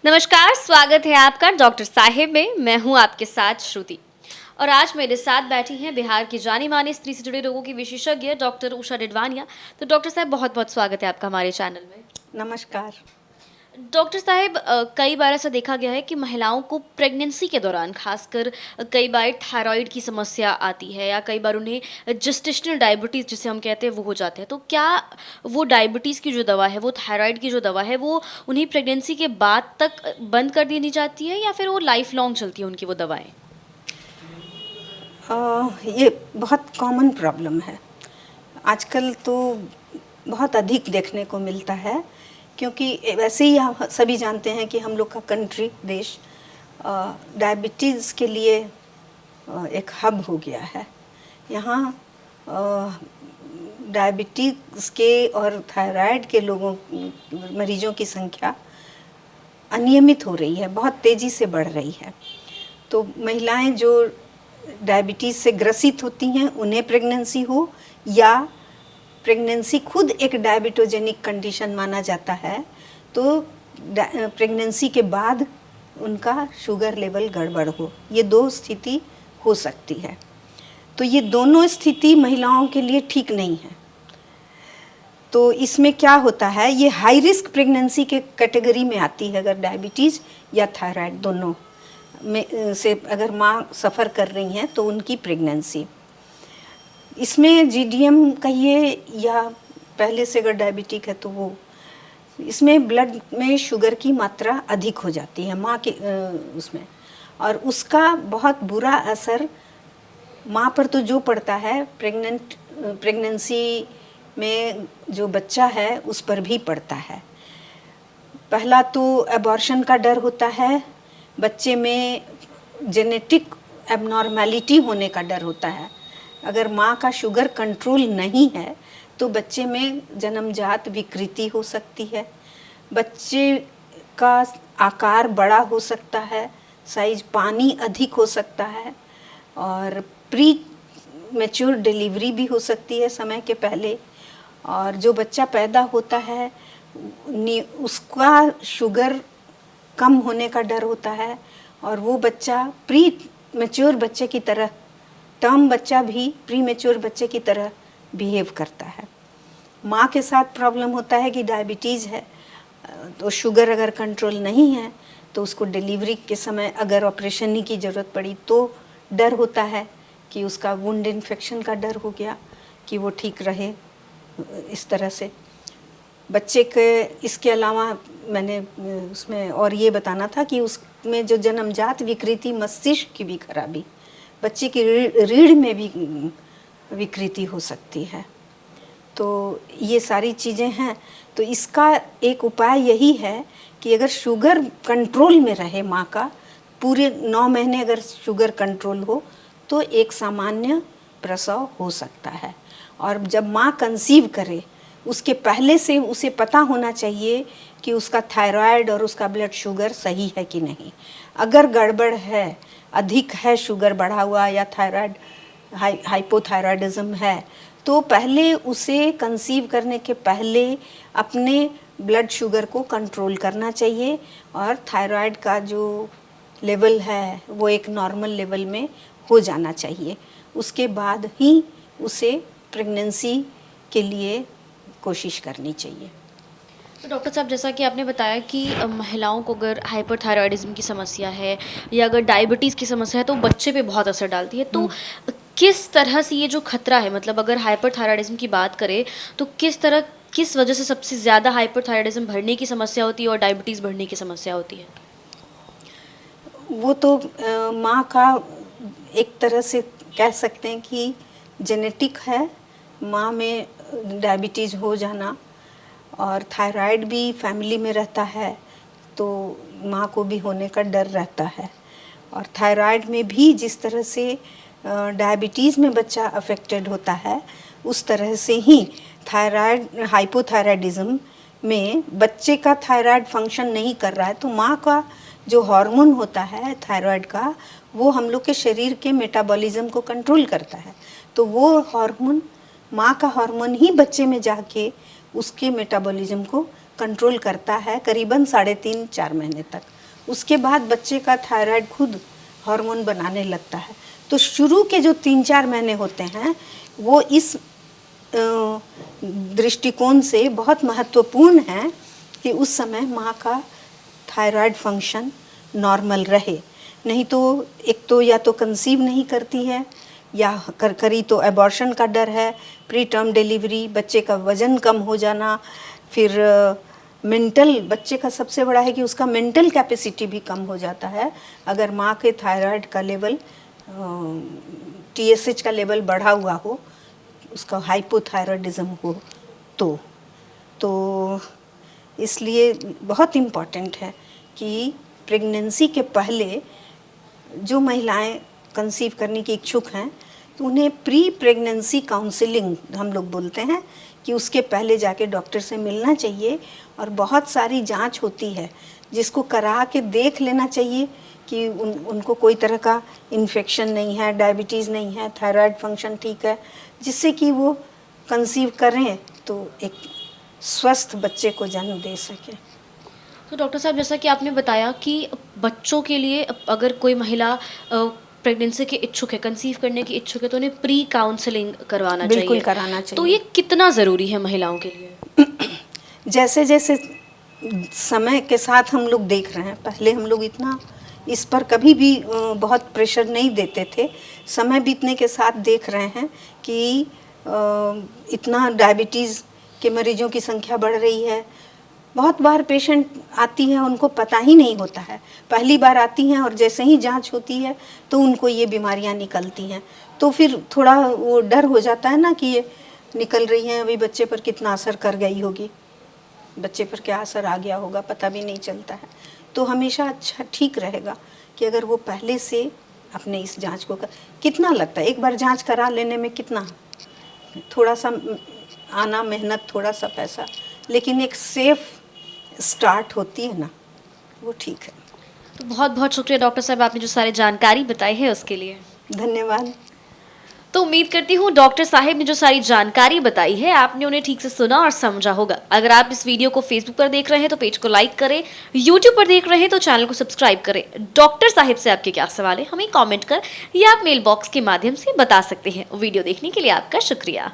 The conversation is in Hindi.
नमस्कार, स्वागत है आपका डॉक्टर साहिब में। मैं हूँ आपके साथ श्रुति और आज मेरे साथ बैठी हैं बिहार की जानी-मानी स्त्री से जुड़े रोगों की विशेषज्ञ डॉक्टर उषा डिडवानिया। तो डॉक्टर साहब बहुत-बहुत स्वागत है आपका हमारे चैनल में। नमस्कार। डॉक्टर साहब कई बार ऐसा देखा गया है कि महिलाओं को प्रेगनेंसी के दौरान खासकर कई बार थायराइड की समस्या आती है या कई बार उन्हें जेस्टेशनल डायबिटीज़ जिसे हम कहते हैं वो हो जाते हैं। तो क्या वो डायबिटीज़ की जो दवा है, वो थायराइड की जो दवा है, वो उन्हें प्रेगनेंसी के बाद तक बंद कर देनी जाती है या फिर वो लाइफ लॉन्ग चलती है उनकी वो दवाएँ? ये बहुत कॉमन प्रॉब्लम है। आजकल तो बहुत अधिक देखने को मिलता है, क्योंकि वैसे ही हम सभी जानते हैं कि हम लोग का कंट्री देश डायबिटीज़ के लिए एक हब हो गया है। यहाँ डायबिटीज़ के और थायराइड के लोगों मरीजों की संख्या अनियमित हो रही है, बहुत तेज़ी से बढ़ रही है। तो महिलाएं जो डायबिटीज़ से ग्रसित होती हैं, उन्हें प्रेगनेंसी हो या प्रेगनेंसी खुद एक डायबिटोजेनिक कंडीशन माना जाता है, तो प्रेगनेंसी के बाद उनका शुगर लेवल गड़बड़ हो, ये दो स्थिति हो सकती है। तो ये दोनों स्थिति महिलाओं के लिए ठीक नहीं है। तो इसमें क्या होता है, ये हाई रिस्क प्रेगनेंसी के कैटेगरी में आती है। अगर डायबिटीज़ या थायराइड दोनों में से अगर माँ सफ़र कर रही हैं तो उनकी प्रेगनेंसी, इसमें जीडीएम कहिए या पहले से अगर डायबिटिक है तो वो, इसमें ब्लड में शुगर की मात्रा अधिक हो जाती है माँ के उसमें, और उसका बहुत बुरा असर माँ पर तो जो पड़ता है, प्रेगनेंसी में जो बच्चा है उस पर भी पड़ता है। पहला तो एबॉर्शन का डर होता है, बच्चे में जेनेटिक एबनॉर्मेलिटी होने का डर होता है। अगर माँ का शुगर कंट्रोल नहीं है तो बच्चे में जन्मजात विकृति हो सकती है, बच्चे का आकार बड़ा हो सकता है, साइज पानी अधिक हो सकता है, और प्री मैच्योर डिलीवरी भी हो सकती है समय के पहले। और जो बच्चा पैदा होता है उसका शुगर कम होने का डर होता है, और वो बच्चा प्री मैच्योर बच्चे की तरह, टर्म बच्चा भी प्री मैच्योर बच्चे की तरह बिहेव करता है। माँ के साथ प्रॉब्लम होता है कि डायबिटीज़ है, तो शुगर अगर कंट्रोल नहीं है तो उसको डिलीवरी के समय अगर ऑपरेशन ही की ज़रूरत पड़ी तो डर होता है कि उसका वुंड इन्फेक्शन का डर हो गया कि वो ठीक रहे इस तरह से बच्चे के। इसके अलावा मैंने उसमें और ये बताना था कि उसमें जो जन्मजात विकृति, मस्तिष्क की भी खराबी, बच्चे की रीढ़ में भी विकृति हो सकती है। तो ये सारी चीज़ें हैं। तो इसका एक उपाय यही है कि अगर शुगर कंट्रोल में रहे माँ का, पूरे 9 महीने अगर शुगर कंट्रोल हो तो एक सामान्य प्रसव हो सकता है। और जब माँ कंसीव करे उसके पहले से उसे पता होना चाहिए कि उसका थायराइड और उसका ब्लड शुगर सही है कि नहीं। अगर गड़बड़ है, अधिक है शुगर बढ़ा हुआ या थायराइड हाइपोथायराइडिज्म है, तो पहले उसे कंसीव करने के पहले अपने ब्लड शुगर को कंट्रोल करना चाहिए, और थायराइड का जो लेवल है वो एक नॉर्मल लेवल में हो जाना चाहिए। उसके बाद ही उसे प्रेगनेंसी के लिए कोशिश करनी चाहिए। तो डॉक्टर साहब, जैसा कि आपने बताया कि महिलाओं को अगर हाइपरथायरॉयडिज्म की समस्या है या अगर डायबिटीज़ की समस्या है तो बच्चे पे बहुत असर डालती है। तो किस तरह से ये जो खतरा है, मतलब अगर हाइपरथायरॉयडिज्म की बात करें तो किस वजह से सबसे ज़्यादा हाइपरथायरॉयडिज्म बढ़ने की समस्या होती है और डायबिटीज़ बढ़ने की समस्या होती है? वो तो माँ का एक तरह से कह सकते हैं कि जेनेटिक है, माँ में डायबिटीज़ हो जाना, और थायराइड भी फैमिली में रहता है तो माँ को भी होने का डर रहता है। और थायराइड में भी जिस तरह से डायबिटीज़ में बच्चा अफेक्टेड होता है, उस तरह से ही थायराइड हाइपोथायराइडिज्म में बच्चे का थायराइड फंक्शन नहीं कर रहा है, तो माँ का जो हार्मोन होता है थायराइड का, वो हम लोग के शरीर के मेटाबॉलिज्म को कंट्रोल करता है। तो वो हार्मोन, माँ का हार्मोन ही बच्चे में जाके उसके मेटाबॉलिज्म को कंट्रोल करता है करीबन 3.5-4 महीने तक। उसके बाद बच्चे का थायराइड खुद हार्मोन बनाने लगता है। तो शुरू के जो 3-4 महीने होते हैं वो इस दृष्टिकोण से बहुत महत्वपूर्ण है कि उस समय माँ का थायराइड फंक्शन नॉर्मल रहे। नहीं तो एक तो या तो कंसीव नहीं करती है या करी तो एबॉर्शन का डर है, प्री टर्म डिलीवरी, बच्चे का वज़न कम हो जाना, फिर मेंटल, बच्चे का सबसे बड़ा है कि उसका मेंटल कैपेसिटी भी कम हो जाता है अगर माँ के थायराइड का लेवल TSH का लेवल बढ़ा हुआ हो, उसका हाइपोथायरॉयडिज्म हो तो इसलिए बहुत इम्पॉर्टेंट है कि प्रेगनेंसी के पहले जो महिलाएं कंसीव करने की इच्छुक हैं तो उन्हें प्री प्रेगनेंसी काउंसलिंग हम लोग बोलते हैं कि उसके पहले जाके डॉक्टर से मिलना चाहिए। और बहुत सारी जांच होती है जिसको करा के देख लेना चाहिए कि उनको कोई तरह का इन्फेक्शन नहीं है, डायबिटीज़ नहीं है, थायराइड फंक्शन ठीक है, जिससे कि वो कंसीव करें तो एक स्वस्थ बच्चे को जन्म दे सके। तो डॉक्टर साहब, जैसा कि आपने बताया कि बच्चों के लिए अगर कोई महिला प्रेगनेंसी के इच्छुक है, कंसीव करने की इच्छुक है, तो उन्हें प्री काउंसलिंग करवाना चाहिए। बिल्कुल कराना चाहिए। तो ये कितना ज़रूरी है महिलाओं के लिए? जैसे जैसे समय के साथ हम लोग देख रहे हैं, पहले हम लोग इतना इस पर कभी भी बहुत प्रेशर नहीं देते थे। समय बीतने के साथ देख रहे हैं कि इतना डायबिटीज़ के मरीजों की संख्या बढ़ रही है। बहुत बार पेशेंट आती हैं, उनको पता ही नहीं होता है, पहली बार आती हैं और जैसे ही जांच होती है तो उनको ये बीमारियां निकलती हैं। तो फिर थोड़ा वो डर हो जाता है ना कि ये निकल रही हैं, अभी बच्चे पर कितना असर कर गई होगी, बच्चे पर क्या असर आ गया होगा, पता भी नहीं चलता है। तो हमेशा अच्छा ठीक रहेगा कि अगर वो पहले से अपने इस जांच को कितना लगता है एक बार जांच करा लेने में, कितना थोड़ा सा आना मेहनत, थोड़ा सा पैसा, लेकिन एक सेफ स्टार्ट होती है ना, वो ठीक है। तो बहुत बहुत शुक्रिया डॉक्टर साहब, आपने जो सारी जानकारी बताई है उसके लिए। धन्यवाद। तो उम्मीद करती हूँ डॉक्टर साहिब ने जो सारी जानकारी बताई है आपने उन्हें ठीक से सुना और समझा होगा। अगर आप इस वीडियो को फेसबुक पर देख रहे हैं तो पेज को लाइक करें, यूट्यूब पर देख रहे हैं तो चैनल को सब्सक्राइब करें। डॉक्टर साहिब से आपके क्या सवाल है हमें कमेंट कर या आप मेल बॉक्स के माध्यम से बता सकते हैं। वीडियो देखने के लिए आपका शुक्रिया।